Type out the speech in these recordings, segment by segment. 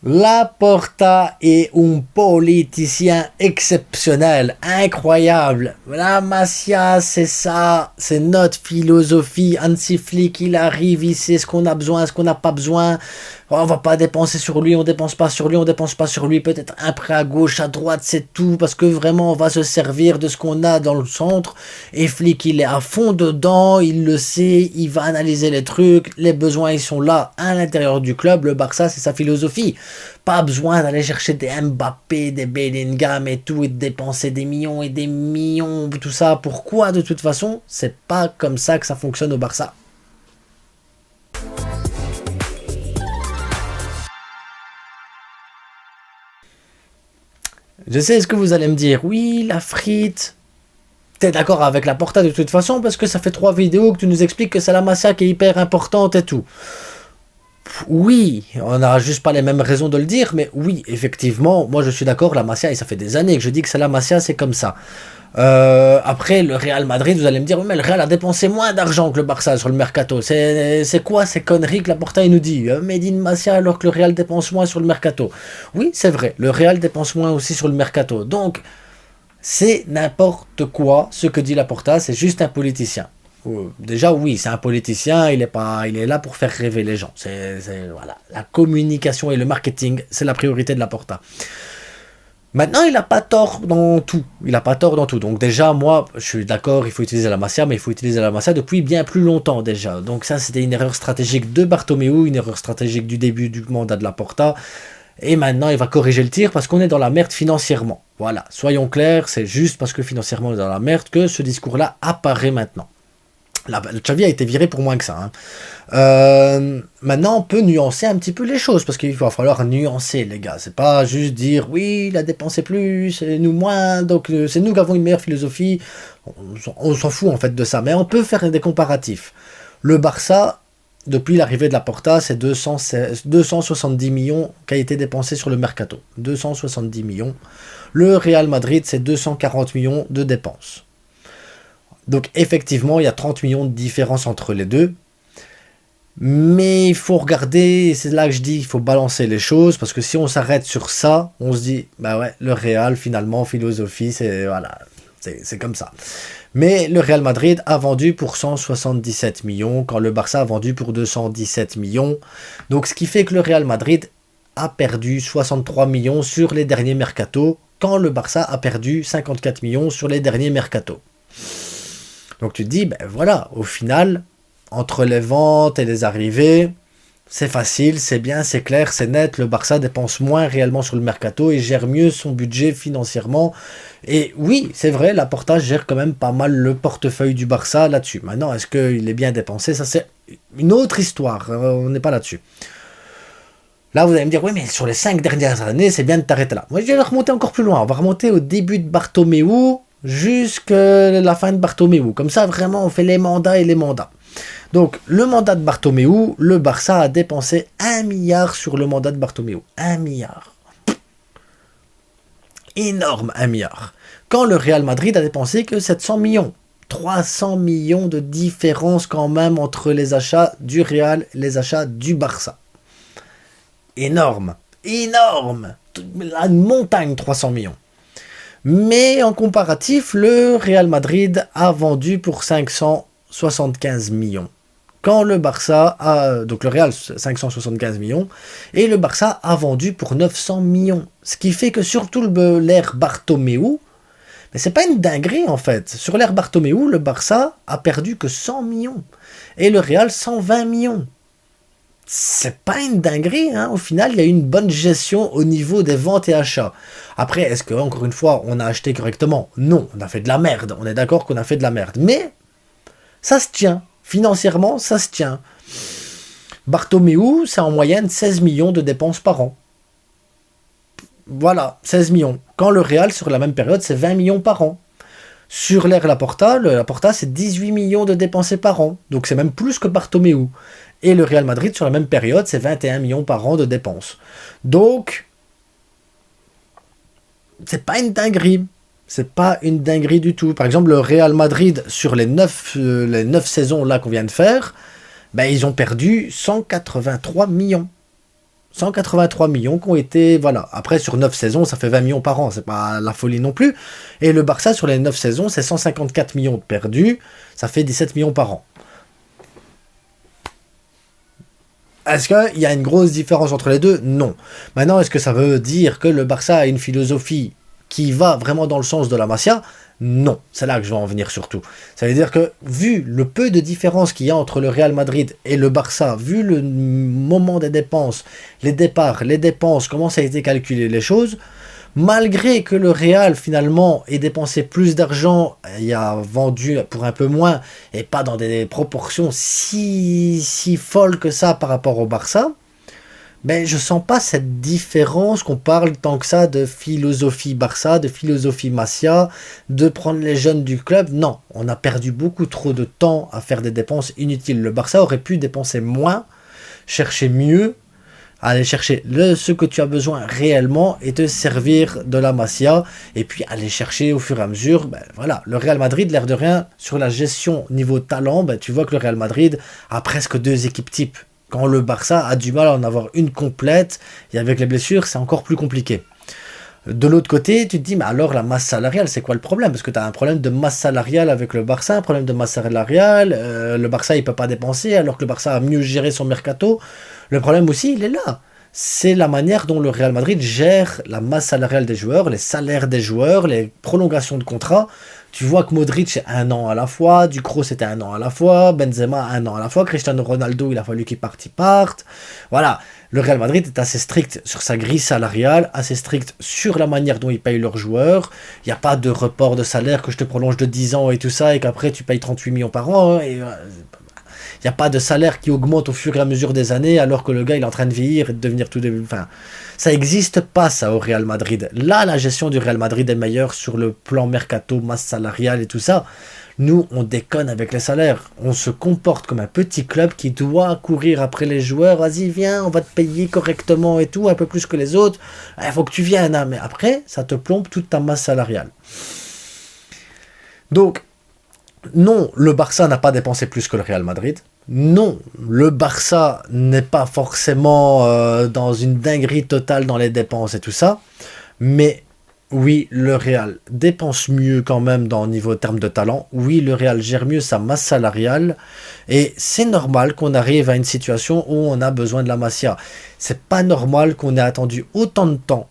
Laporta est un politicien exceptionnel, incroyable. La Masia, c'est ça, c'est notre philosophie. Hansi Flick, il arrive, il sait ce qu'on a besoin, ce qu'on n'a pas besoin. On va pas dépenser sur lui, on dépense pas sur lui, on dépense pas sur lui. Peut-être un prêt à gauche, à droite, c'est tout, parce que vraiment, on va se servir de ce qu'on a dans le centre. Et Flick, il est à fond dedans, il le sait, il va analyser les trucs, les besoins, ils sont là à l'intérieur du club. Le Barça, c'est sa philosophie. Pas besoin d'aller chercher des Mbappé, des Bellingham et tout, et de dépenser des millions et des millions, tout ça. Pourquoi? De toute façon, c'est pas comme ça que ça fonctionne au Barça. Je sais ce que vous allez me dire. Oui, la frite. T'es d'accord avec la porta de toute façon, parce que ça fait 3 vidéos que tu nous expliques que c'est la massa qui est hyper importante et tout. Oui, on n'a juste pas les mêmes raisons de le dire, mais oui, effectivement, moi je suis d'accord, la Masia, et ça fait des années que je dis que c'est la Masia, c'est comme ça. Après, le Real Madrid, vous allez me dire, oui, mais le Real a dépensé moins d'argent que le Barça sur le mercato. C'est quoi ces conneries que la Porta nous dit? Made in Masia alors que le Real dépense moins sur le mercato. Oui, c'est vrai, le Real dépense moins aussi sur le mercato. Donc, c'est n'importe quoi ce que dit la Porta, c'est juste un politicien. Déjà, oui, c'est un politicien, il est là pour faire rêver les gens. Voilà. La communication et le marketing, c'est la priorité de la Porta. Maintenant, il n'a pas tort dans tout. Il n'a pas tort dans tout. Donc déjà, moi, je suis d'accord, il faut utiliser la Masia, mais il faut utiliser la Masia depuis bien plus longtemps déjà. Donc ça, c'était une erreur stratégique de Bartomeu, une erreur stratégique du début du mandat de la Porta. Et maintenant, il va corriger le tir parce qu'on est dans la merde financièrement. Voilà, soyons clairs, c'est juste parce que financièrement on est dans la merde que ce discours-là apparaît maintenant. Le Xavi a été viré pour moins que ça. Hein. Maintenant, on peut nuancer un petit peu les choses, parce qu'il va falloir nuancer, les gars. C'est pas juste dire, oui, il a dépensé plus, et nous moins, donc c'est nous qui avons une meilleure philosophie. On s'en fout, en fait, de ça. Mais on peut faire des comparatifs. Le Barça, depuis l'arrivée de la Porta, c'est 270 millions qui a été dépensé sur le mercato. 270 millions. Le Real Madrid, c'est 240 millions de dépenses. Donc effectivement, il y a 30 millions de différence entre les deux. Mais il faut regarder, c'est là que je dis qu'il faut balancer les choses, parce que si on s'arrête sur ça, on se dit, bah ouais, le Real, finalement, philosophie, c'est voilà, c'est comme ça. Mais le Real Madrid a vendu pour 177 millions, quand le Barça a vendu pour 217 millions. Donc ce qui fait que le Real Madrid a perdu 63 millions sur les derniers mercatos, quand le Barça a perdu 54 millions sur les derniers mercatos. Donc tu te dis, ben voilà, au final, entre les ventes et les arrivées, c'est facile, c'est bien, c'est clair, c'est net, le Barça dépense moins réellement sur le mercato et gère mieux son budget financièrement. Et oui, c'est vrai, la Porta gère quand même pas mal le portefeuille du Barça là-dessus. Maintenant, est-ce qu'il est bien dépensé? Ça, c'est une autre histoire, on n'est pas là-dessus. Là, vous allez me dire, oui, mais sur les 5 dernières années, c'est bien de t'arrêter là. Moi, je vais remonter encore plus loin. On va remonter au début de Bartomeu jusqu'à la fin de Bartomeu. Comme ça, vraiment, on fait les mandats et les mandats. Donc, le mandat de Bartomeu, le Barça a dépensé 1 milliard sur le mandat de Bartomeu. 1 milliard. Énorme, 1 milliard. Quand le Real Madrid a dépensé que 700 millions. 300 millions de différence quand même entre les achats du Real et les achats du Barça. Énorme. Énorme. Une montagne, 300 millions. Mais en comparatif, le Real Madrid a vendu pour 575 millions. Quand le Barça a... Donc le Real, 575 millions. Et le Barça a vendu pour 900 millions. Ce qui fait que surtout l'ère Bartomeu, mais c'est pas une dinguerie en fait. Sur l'ère Bartomeu, le Barça a perdu que 100 millions. Et le Real, 120 millions. C'est pas une dinguerie, hein. Au final, il y a eu une bonne gestion au niveau des ventes et achats. Après, est-ce que, encore une fois, on a acheté correctement? Non, on a fait de la merde. On est d'accord qu'on a fait de la merde. Mais, ça se tient. Financièrement, ça se tient. Bartomeu, c'est en moyenne 16 millions de dépenses par an. Voilà, 16 millions. Quand le Real, sur la même période, c'est 20 millions par an. Sur l'ère Laporta, c'est 18 millions de dépensés par an. Donc c'est même plus que Bartomeu. Et le Real Madrid, sur la même période, c'est 21 millions par an de dépenses. Donc, c'est pas une dinguerie. C'est pas une dinguerie du tout. Par exemple, le Real Madrid, sur les 9 saisons là qu'on vient de faire, ben, ils ont perdu 183 millions. 183 millions qui ont été, voilà. Après, sur 9 saisons, ça fait 20 millions par an, c'est pas la folie non plus. Et le Barça, sur les 9 saisons, c'est 154 millions de perdus, ça fait 17 millions par an. Est-ce qu'il y a une grosse différence entre les deux? Non. Maintenant, est-ce que ça veut dire que le Barça a une philosophie qui va vraiment dans le sens de la Masia? Non, c'est là que je vais en venir surtout. Ça veut dire que, vu le peu de différence qu'il y a entre le Real Madrid et le Barça, vu le moment des dépenses, les départs, les dépenses, comment ça a été calculé les choses, malgré que le Real finalement ait dépensé plus d'argent, il a vendu pour un peu moins, et pas dans des proportions si folles que ça par rapport au Barça, ben, je sens pas cette différence qu'on parle tant que ça de philosophie Barça, de philosophie Masia, de prendre les jeunes du club. Non, on a perdu beaucoup trop de temps à faire des dépenses inutiles. Le Barça aurait pu dépenser moins, chercher mieux, aller chercher ce que tu as besoin réellement et te servir de la Masia, et puis aller chercher au fur et à mesure. Ben, voilà, le Real Madrid, l'air de rien, sur la gestion niveau talent, ben, tu vois que le Real Madrid a presque 2 équipes types. Quand le Barça a du mal à en avoir une complète, et avec les blessures, c'est encore plus compliqué. De l'autre côté, tu te dis, mais alors la masse salariale, c'est quoi le problème? Parce que tu as un problème de masse salariale avec le Barça, un problème de masse salariale, le Barça il peut pas dépenser, alors que le Barça a mieux géré son mercato. Le problème aussi, il est là. C'est la manière dont le Real Madrid gère la masse salariale des joueurs, les salaires des joueurs, les prolongations de contrats. Tu vois que Modric c'est 1 an à la fois, Ducros c'était 1 an à la fois, Benzema 1 an à la fois, Cristiano Ronaldo il a fallu qu'il parte. Voilà, le Real Madrid est assez strict sur sa grille salariale, assez strict sur la manière dont ils payent leurs joueurs. Il n'y a pas de report de salaire que je te prolonge de 10 ans et tout ça, et qu'après tu payes 38 millions par an. Hein, il n'y a pas de salaire qui augmente au fur et à mesure des années alors que le gars il est en train de vieillir et de devenir tout début. Enfin, ça n'existe pas ça au Real Madrid. Là, la gestion du Real Madrid est meilleure sur le plan mercato, masse salariale et tout ça. Nous, on déconne avec les salaires. On se comporte comme un petit club qui doit courir après les joueurs. Vas-y, viens, on va te payer correctement et tout, un peu plus que les autres. Il faut que tu viennes. Hein. Mais après, ça te plombe toute ta masse salariale. Donc, non, le Barça n'a pas dépensé plus que le Real Madrid. Non, le Barça n'est pas forcément dans une dinguerie totale dans les dépenses et tout ça. Mais oui, le Real dépense mieux quand même dans le niveau terme de talent. Oui, le Real gère mieux sa masse salariale. Et c'est normal qu'on arrive à une situation où on a besoin de la Masia. C'est pas normal qu'on ait attendu autant de temps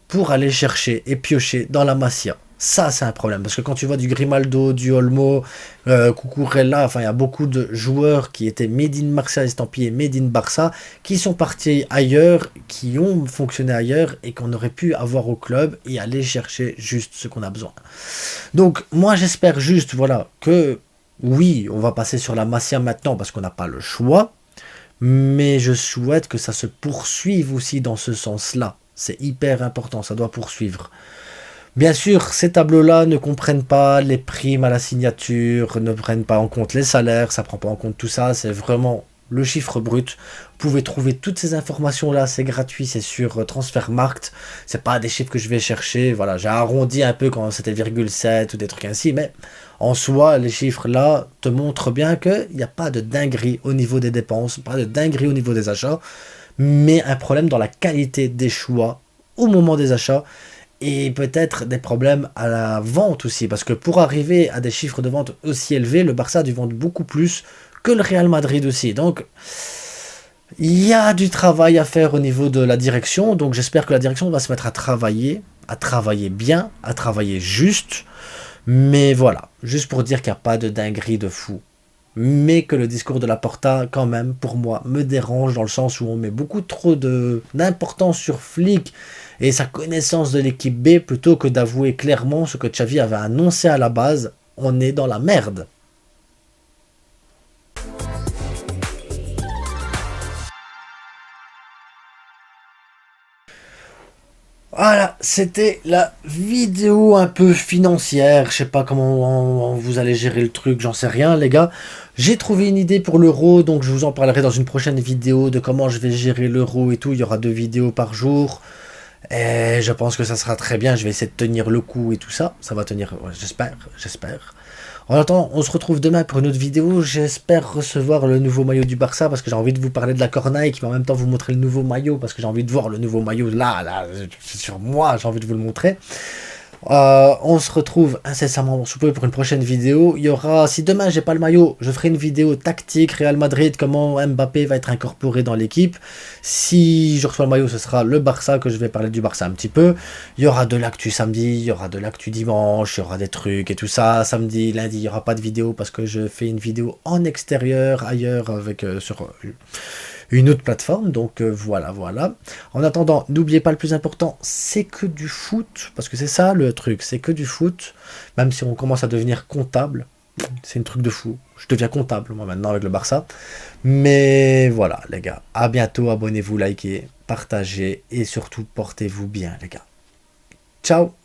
pour aller chercher et piocher dans la Masia. Ça, c'est un problème, parce que quand tu vois du Grimaldo, du Olmo, Cucurella, enfin, il y a beaucoup de joueurs qui étaient made in Marseille, estampillés made in Barça, qui sont partis ailleurs, qui ont fonctionné ailleurs, et qu'on aurait pu avoir au club, et aller chercher juste ce qu'on a besoin. Donc, moi, j'espère juste, voilà, que, oui, on va passer sur la Masia maintenant, parce qu'on n'a pas le choix, mais je souhaite que ça se poursuive aussi dans ce sens-là. C'est hyper important, ça doit poursuivre. Bien sûr, ces tableaux-là ne comprennent pas les primes à la signature, ne prennent pas en compte les salaires, ça ne prend pas en compte tout ça, c'est vraiment le chiffre brut. Vous pouvez trouver toutes ces informations-là, c'est gratuit, c'est sur Transfermarkt, c'est pas des chiffres que je vais chercher, voilà, j'ai arrondi un peu quand c'était 0,7 ou des trucs ainsi, mais en soi, les chiffres-là te montrent bien qu'il n'y a pas de dinguerie au niveau des dépenses, pas de dinguerie au niveau des achats, mais un problème dans la qualité des choix au moment des achats, et peut-être des problèmes à la vente aussi, parce que pour arriver à des chiffres de vente aussi élevés, le Barça a dû vendre beaucoup plus que le Real Madrid aussi. Donc, il y a du travail à faire au niveau de la direction, donc j'espère que la direction va se mettre à travailler bien, à travailler juste, mais voilà, juste pour dire qu'il n'y a pas de dinguerie de fou. Mais que le discours de Laporta, quand même, pour moi, me dérange dans le sens où on met beaucoup trop d'importance sur Flick et sa connaissance de l'équipe B plutôt que d'avouer clairement ce que Xavi avait annoncé à la base. On est dans la merde. Voilà, c'était la vidéo un peu financière. Je sais pas comment vous allez gérer le truc, j'en sais rien les gars. J'ai trouvé une idée pour l'euro, donc je vous en parlerai dans une prochaine vidéo de comment je vais gérer l'euro et tout. Il y aura 2 vidéos par jour. Et je pense que ça sera très bien. Je vais essayer de tenir le coup et tout ça. Ça va tenir, ouais, j'espère. En attendant, on se retrouve demain pour une autre vidéo. J'espère recevoir le nouveau maillot du Barça parce que j'ai envie de vous parler de la cornaille qui va en même temps vous montrer le nouveau maillot parce que j'ai envie de voir le nouveau maillot là, sur moi, j'ai envie de vous le montrer. On se retrouve incessamment sous peu pour une prochaine vidéo. Il y aura, si demain j'ai pas le maillot, je ferai une vidéo tactique Real Madrid, comment Mbappé va être incorporé dans l'équipe. Si je reçois le maillot, ce sera le Barça, que je vais parler du Barça un petit peu. Il y aura de l'actu samedi, il y aura de l'actu dimanche, il y aura des trucs et tout ça. Samedi, lundi, il n'y aura pas de vidéo parce que je fais une vidéo en extérieur, ailleurs, avec sur une autre plateforme, donc voilà. En attendant, n'oubliez pas le plus important, c'est que du foot, parce que c'est ça le truc, c'est que du foot, même si on commence à devenir comptable, c'est un truc de fou, je deviens comptable moi maintenant avec le Barça, mais voilà les gars, à bientôt, abonnez-vous, likez, partagez, et surtout portez-vous bien les gars. Ciao.